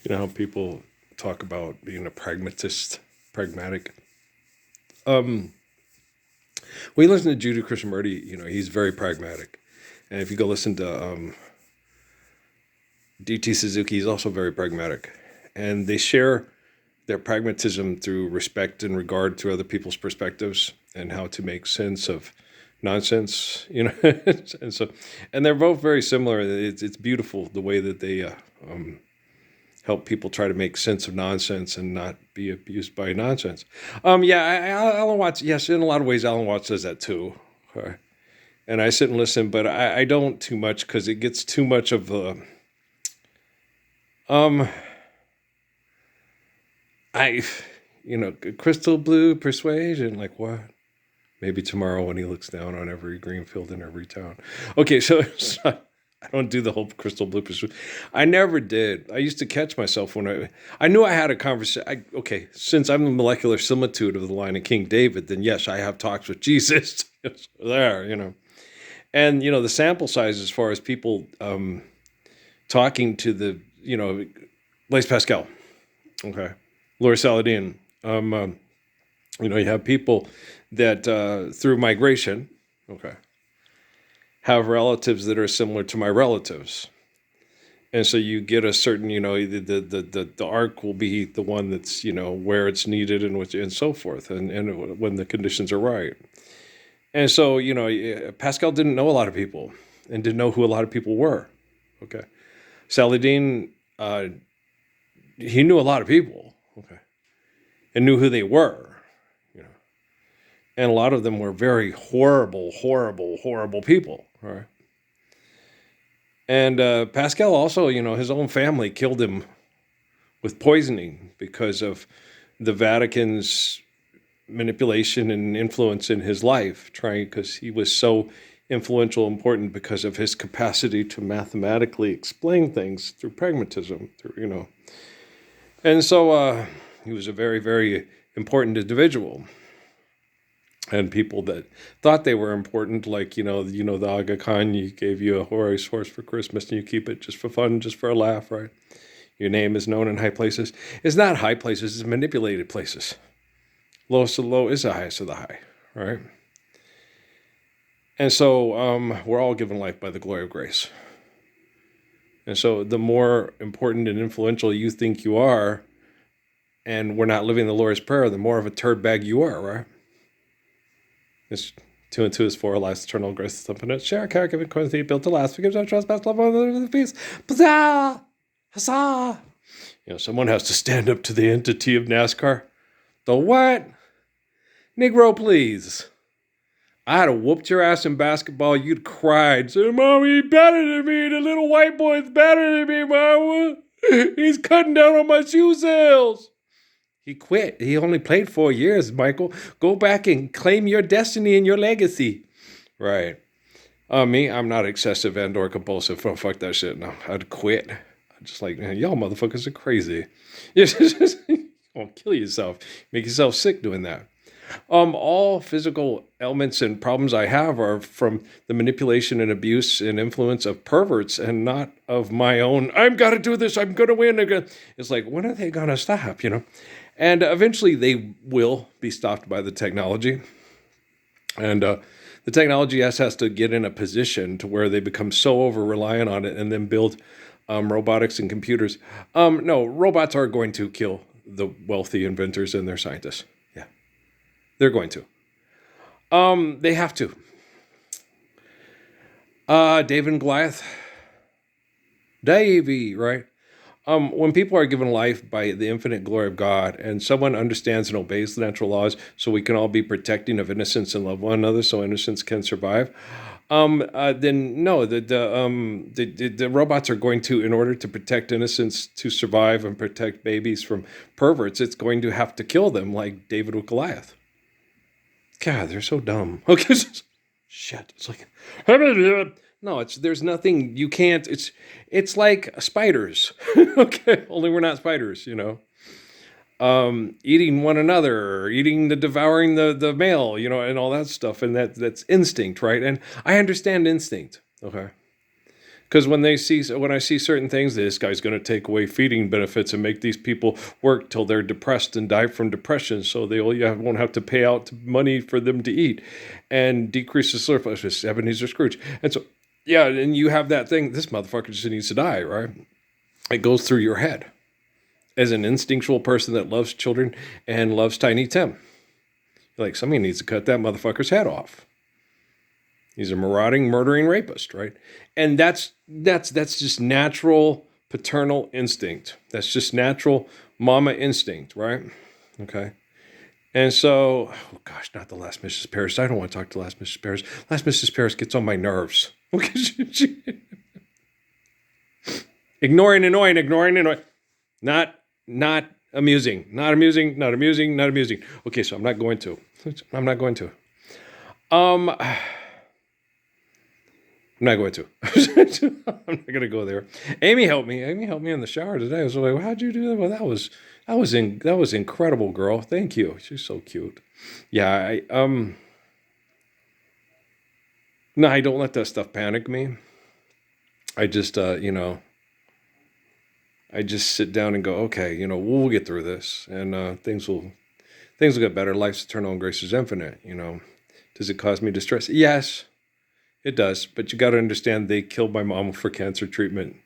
You know how people talk about being a pragmatic. Um, when you listen to Judy Krishnamurti, he's very pragmatic. And if you go listen to DT Suzuki, he's also very pragmatic. And they share their pragmatism through respect and regard to other people's perspectives and how to make sense of nonsense. and so, and they're both very similar. It's beautiful the way that they help people try to make sense of nonsense and not be abused by nonsense. Yeah, Alan Watts. Yes, in a lot of ways, Alan Watts does that too. Okay. And I sit and listen, but I don't too much because it gets too much of a. Um, I, crystal blue persuasion. Like what? Maybe tomorrow when he looks down on every green field in every town. Okay, so I don't do the whole crystal blue persuasion. I never did. I used to catch myself when I knew I had a conversation. Okay, since I'm the molecular similitude of the line of King David, then yes, I have talks with Jesus. There. And the sample size as far as people talking to Blaise Pascal, okay, Laura Saladin. You have people that through migration, okay, have relatives that are similar to my relatives, and so you get a certain, the arc will be the one that's where it's needed and so forth, and when the conditions are right. And so Pascal didn't know a lot of people and didn't know who a lot of people were. Okay, Saladin, he knew a lot of people. Okay, and knew who they were. And a lot of them were very horrible, horrible, horrible people. Right. And Pascal also, his own family killed him with poisoning because of the Vatican's manipulation and influence in his life, because he was so influential, important because of his capacity to mathematically explain things through pragmatism, And so he was a very, very important individual. And people that thought they were important, like, the Aga Khan, you gave you a horse for Christmas and you keep it just for fun, just for a laugh, right? Your name is known in high places. It's not high places, it's manipulated places. Lowest of the low is the highest of the high, right? And so we're all given life by the glory of grace. And so the more important and influential you think you are, and we're not living the Lord's Prayer, the more of a turd bag you are, right? It's 2 and 2 is 4, life's eternal grace, infinite. Share, care, give, and quantity, built to last, forgives our trespass, love one another, peace. Huzzah! Huzzah! Someone has to stand up to the entity of NASCAR. The what? Negro, please. I'd have whooped your ass in basketball. You'd cried. Said, Mommy, he's better than me. The little white boy's better than me, Mama. He's cutting down on my shoe sales. He quit. He only played 4 years, Michael. Go back and claim your destiny and your legacy. Right. Me, I'm not excessive and or compulsive. Oh, fuck that shit. No, I'd quit. I'm just like, man, y'all motherfuckers are crazy. You just don't kill yourself. Make yourself sick doing that. All physical ailments and problems I have are from the manipulation and abuse and influence of perverts and not of my own. I've got to do this. I'm going to win. It's like, when are they going to stop? And eventually they will be stopped by the technology. And the technology has to get in a position to where they become so over reliant on it and then build robotics and computers. No, robots are going to kill the wealthy inventors and their scientists. Yeah, they're going to. They have to. David and Goliath. Davy, right? When people are given life by the infinite glory of God and someone understands and obeys the natural laws so we can all be protecting of innocence and love one another so innocence can survive, then no, the robots are going to, in order to protect innocence to survive and protect babies from perverts, it's going to have to kill them like David with Goliath. God, they're so dumb. Okay, shit. It's like, no, there's nothing you can't. It's like spiders. Okay, only we're not spiders. Eating one another, devouring the male, and all that stuff, and that's instinct, right? And I understand instinct. Okay, Because when I see certain things, this guy's going to take away feeding benefits and make these people work till they're depressed and die from depression, so they won't have to pay out money for them to eat, and decrease the surplus. It's Ebenezer Scrooge, and so yeah, and you have that thing. This motherfucker just needs to die, right? It goes through your head as an instinctual person that loves children and loves Tiny Tim. Like, somebody needs to cut that motherfucker's head off. He's a marauding, murdering rapist, right? And that's just natural paternal instinct. That's just natural mama instinct, right? Okay. And so, oh gosh, not the Last Mrs. Paris. I don't want to talk to Last Mrs. Paris. Last Mrs. Paris gets on my nerves. Ignoring, annoying. Not amusing. Not amusing. Okay, so I'm not going to. I'm not going to. I'm not going to go there. Amy helped me in the shower today. I was like, well, how'd you do that? Well, that was incredible, girl. Thank you. She's so cute. Yeah, no, I don't let that stuff panic me. I just I just sit down and go, okay, we'll get through this, and things will get better. Life's eternal and grace is infinite. Does it cause me distress? Yes, it does. But you got to understand, they killed my mom for cancer treatment.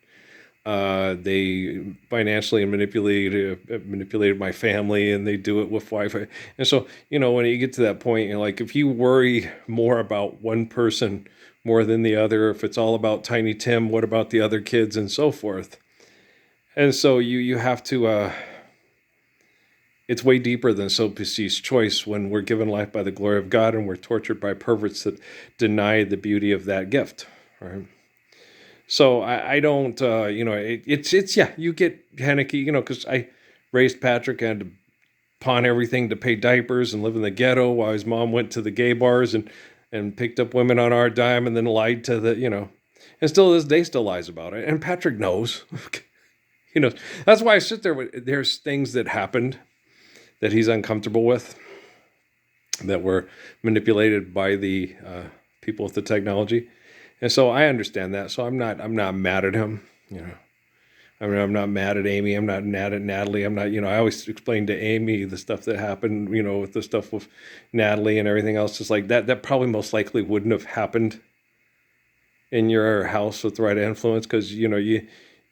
They financially manipulated my family, and they do it with Wi-Fi. And so, when you get to that point, like, if you worry more about one person more than the other, if it's all about Tiny Tim, what about the other kids, and so forth? And so you have to, it's way deeper than Sophie's Choice when we're given life by the glory of God and we're tortured by perverts that deny the beauty of that gift, right? So I don't, it's you get panicky, because I raised Patrick and had to pawn everything to pay diapers and live in the ghetto while his mom went to the gay bars and picked up women on our dime and then lied to and still this day still lies about it. And Patrick knows. That's why I sit there. There's things that happened that he's uncomfortable with, that were manipulated by the people with the technology, and so I understand that. So I'm not mad at him. I'm not mad at Amy. I'm not mad at Natalie. I'm not. I always explain to Amy the stuff that happened. With the stuff with Natalie and everything else. Just like that. That probably most likely wouldn't have happened in your house with the right influence, because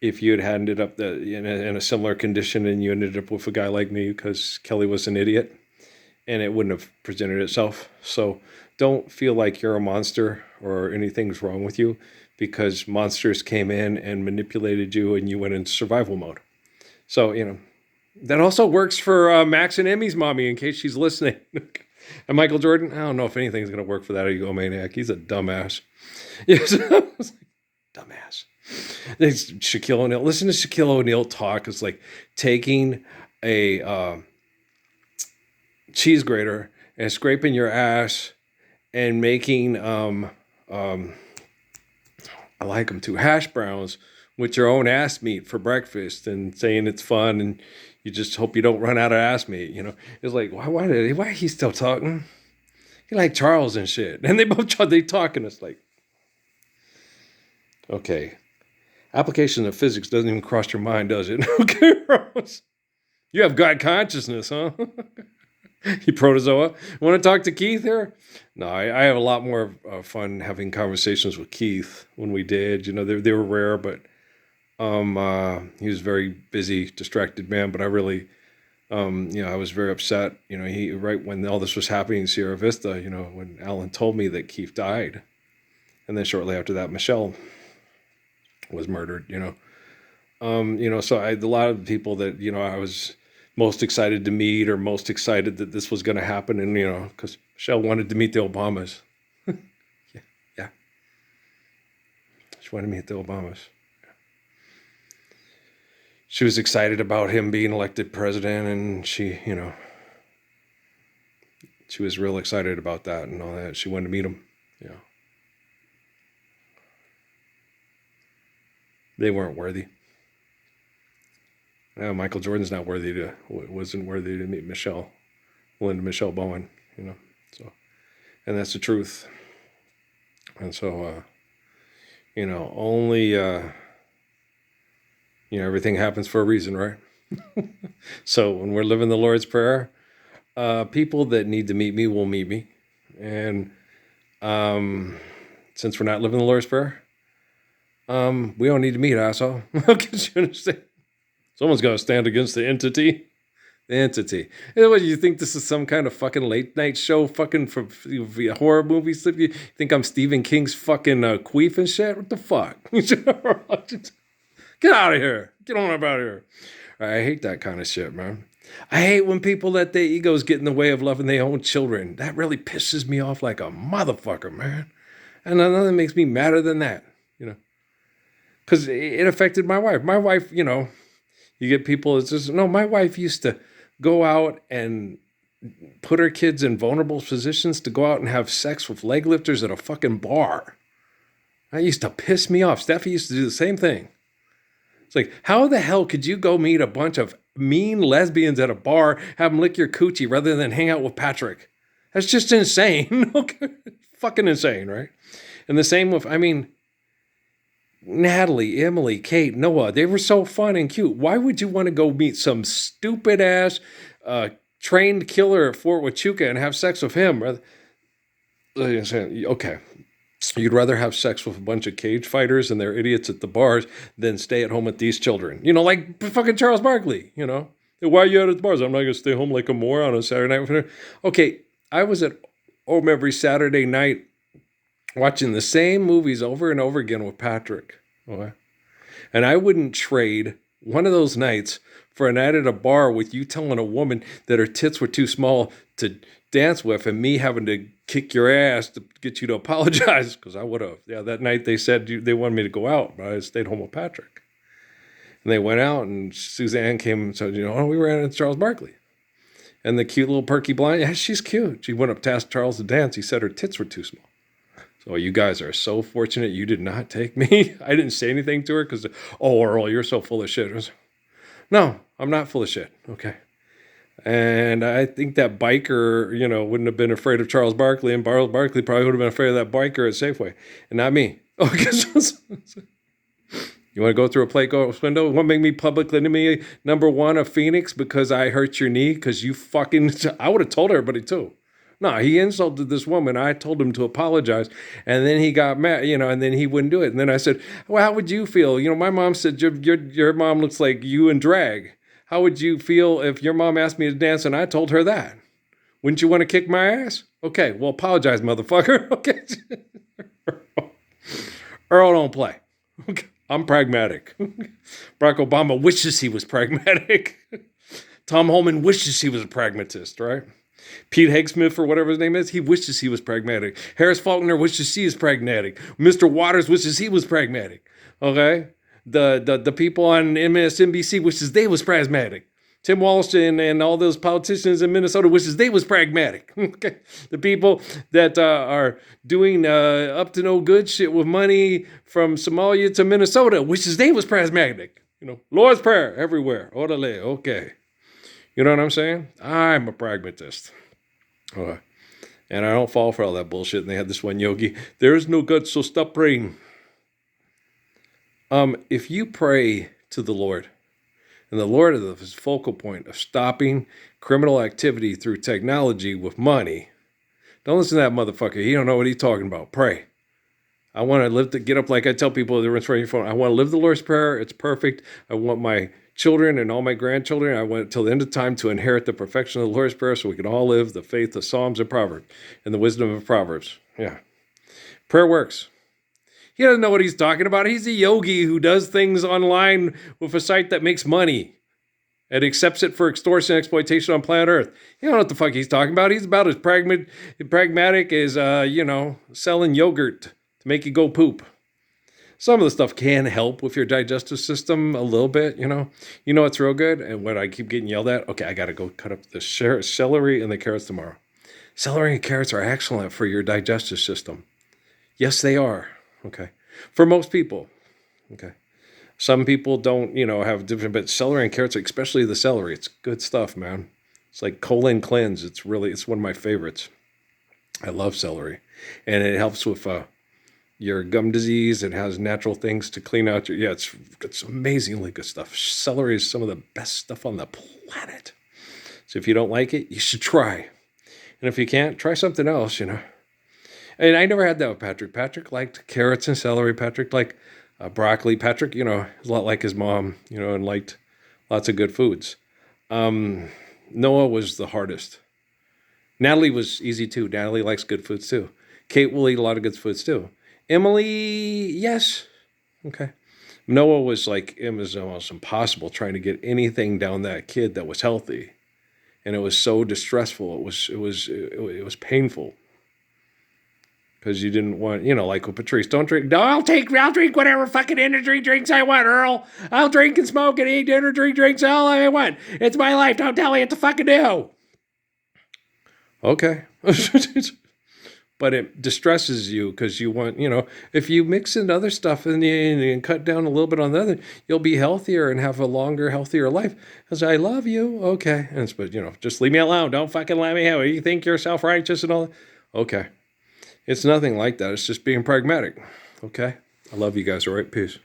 if you had ended up in a similar condition and you ended up with a guy like me because Kelly was an idiot, and it wouldn't have presented itself. So don't feel like you're a monster or anything's wrong with you, because monsters came in and manipulated you and you went into survival mode. So, that also works for Max and Emmy's mommy, in case she's listening. And Michael Jordan, I don't know if anything's going to work for that egomaniac. He's a dumbass. Yes, dumbass. Shaquille O'Neal. Listen to Shaquille O'Neal talk. It's like taking a cheese grater and scraping your ass and making I like them too, hash browns with your own ass meat for breakfast, and saying it's fun and you just hope you don't run out of ass meat. It's like, why is he still talking? He like Charles and shit, and they talk, and it's like, okay. Application of physics doesn't even cross your mind, does it? Okay, Rose. You have God consciousness, huh? You protozoa. Want to talk to Keith here? No, I have a lot more fun having conversations with Keith when we did. They were rare, but he was a very busy, distracted man. But I really, I was very upset. He right when all this was happening in Sierra Vista, when Alan told me that Keith died, and then shortly after that, Michelle was murdered. So a lot of people that I was most excited to meet, or most excited that this was going to happen, and because Michelle wanted to meet the Obamas. yeah, she wanted to meet the Obamas. She was excited about him being elected president, and she was real excited about that and all that. She wanted to meet him. They weren't worthy. Michael Jordan's wasn't worthy to meet Linda Michelle Bowen, so, and that's the truth. And so, Only, everything happens for a reason, right? So when we're living the Lord's Prayer, people that need to meet me will meet me. And since we're not living the Lord's Prayer, we don't need to meet, asshole. Because you understand? Someone's got to stand against the entity. The entity. What, do you think this is some kind of fucking late night show fucking for horror movies? You think I'm Stephen King's fucking queef and shit? What the fuck? Get out of here. Get on up out of here. I hate that kind of shit, man. I hate when people let their egos get in the way of loving their own children. That really pisses me off like a motherfucker, man. And nothing makes me madder than that, because it affected my wife. My wife, you get people that just, no, my wife used to go out and put her kids in vulnerable positions to go out and have sex with leg lifters at a fucking bar. That used to piss me off. Steffi used to do the same thing. It's like, how the hell could you go meet a bunch of mean lesbians at a bar, have them lick your coochie rather than hang out with Patrick? That's just insane. Okay. Fucking insane, right? And the same with, Natalie, Emily, Kate, Noah, they were so fun and cute. Why would you want to go meet some stupid ass trained killer at Fort Huachuca and have sex with him? Okay. You'd rather have sex with a bunch of cage fighters and they're idiots at the bars than stay at home with these children. Like fucking Charles Barkley, Why are you out at the bars? I'm not going to stay home like a moron on a Saturday night. Okay, I was at home every Saturday night watching the same movies over and over again with Patrick. Okay? And I wouldn't trade one of those nights for a night at a bar with you telling a woman that her tits were too small to dance with and me having to kick your ass to get you to apologize, because I would have. Yeah, that night they said they wanted me to go out, but I stayed home with Patrick. And they went out, and Suzanne came and said, we were at Charles Barkley. And the cute little perky blonde, yeah, she's cute. She went up to ask Charles to dance. He said her tits were too small. So you guys are so fortunate you did not take me. I didn't say anything to her because, Earl, you're so full of shit. No, I'm not full of shit. Okay. And I think that biker, wouldn't have been afraid of Charles Barkley, and Charles Barkley probably would have been afraid of that biker at Safeway, and not me. Okay. You want to go through a plate glass window? You want to make me public enemy number one of Phoenix because I hurt your knee? Because you fucking, I would have told everybody too. No, he insulted this woman. I told him to apologize. And then he got mad, and then he wouldn't do it. And then I said, well, how would you feel? My mom said, your mom looks like you in drag. How would you feel if your mom asked me to dance and I told her that? Wouldn't you want to kick my ass? Okay, well, apologize, motherfucker. Okay. Earl don't play. Okay. I'm pragmatic. Barack Obama wishes he was pragmatic. Tom Holman wishes he was a pragmatist, right? Pete Hegsmith, or whatever his name is, he wishes he was pragmatic. Harris Faulkner wishes he is pragmatic. Mr. Waters wishes he was pragmatic. Okay? The people on MSNBC wishes they was pragmatic. Tim Walsh and all those politicians in Minnesota wishes they was pragmatic. Okay? The people that are doing up to no good shit with money from Somalia to Minnesota wishes they was pragmatic. Lord's Prayer everywhere. Orale. Okay. You know what I'm saying? I'm a pragmatist. And I don't fall for all that bullshit. And they had this one yogi, there is no God, so stop praying. If you pray to the Lord, and the Lord is the focal point of stopping criminal activity through technology with money, don't listen to that motherfucker. He don't know what he's talking about. Pray. I want to get up like I tell people that are in front of your phone. I want to live the Lord's Prayer. It's perfect. I want my children and all my grandchildren, I want till the end of time to inherit the perfection of the Lord's Prayer so we can all live the faith of Psalms and Proverbs and the wisdom of Proverbs. Yeah. Prayer works. He doesn't know what he's talking about. He's a yogi who does things online with a site that makes money and accepts it for extortion and exploitation on planet Earth. You don't know what the fuck he's talking about. He's about as pragmatic as, selling yogurt to make you go poop. Some of the stuff can help with your digestive system a little bit, it's real good. And when I keep getting yelled at, okay, I got to go cut up the celery and the carrots tomorrow. Celery and carrots are excellent for your digestive system. Yes, they are. Okay. For most people. Okay. Some people don't, have different, but celery and carrots, especially the celery, it's good stuff, man. It's like colon cleanse. It's one of my favorites. I love celery. And it helps with, your gum disease. It has natural things to clean out your, yeah, it's amazingly good stuff. Celery is some of the best stuff on the planet. So if you don't like it, you should try. And if you can't, try something else, you know. And I never had that with Patrick. Patrick liked carrots and celery. Patrick liked broccoli. Patrick, you know, is a lot like his mom, you know, and liked lots of good foods. Noah was the hardest. Natalie was easy too. Natalie likes good foods too. Kate will eat a lot of good foods too. Emily, yes. Okay. Noah was like, it was almost impossible trying to get anything down that kid that was healthy. And it was so distressful. It was painful. Because you didn't want, you know, like with Patrice, don't drink. No, I'll drink whatever fucking energy drinks I want, Earl. I'll drink and smoke and eat energy drinks all I want. It's my life. Don't tell me what to fucking do. Okay. But it distresses you because you want, you know, if you mix in other stuff and cut down a little bit on the other, you'll be healthier and have a longer, healthier life. Because I love you. Okay. And but, you know, just leave me alone. Don't fucking let me have it. You think you're self-righteous and all that? Okay. It's nothing like that. It's just being pragmatic. Okay? I love you guys. All right? Peace.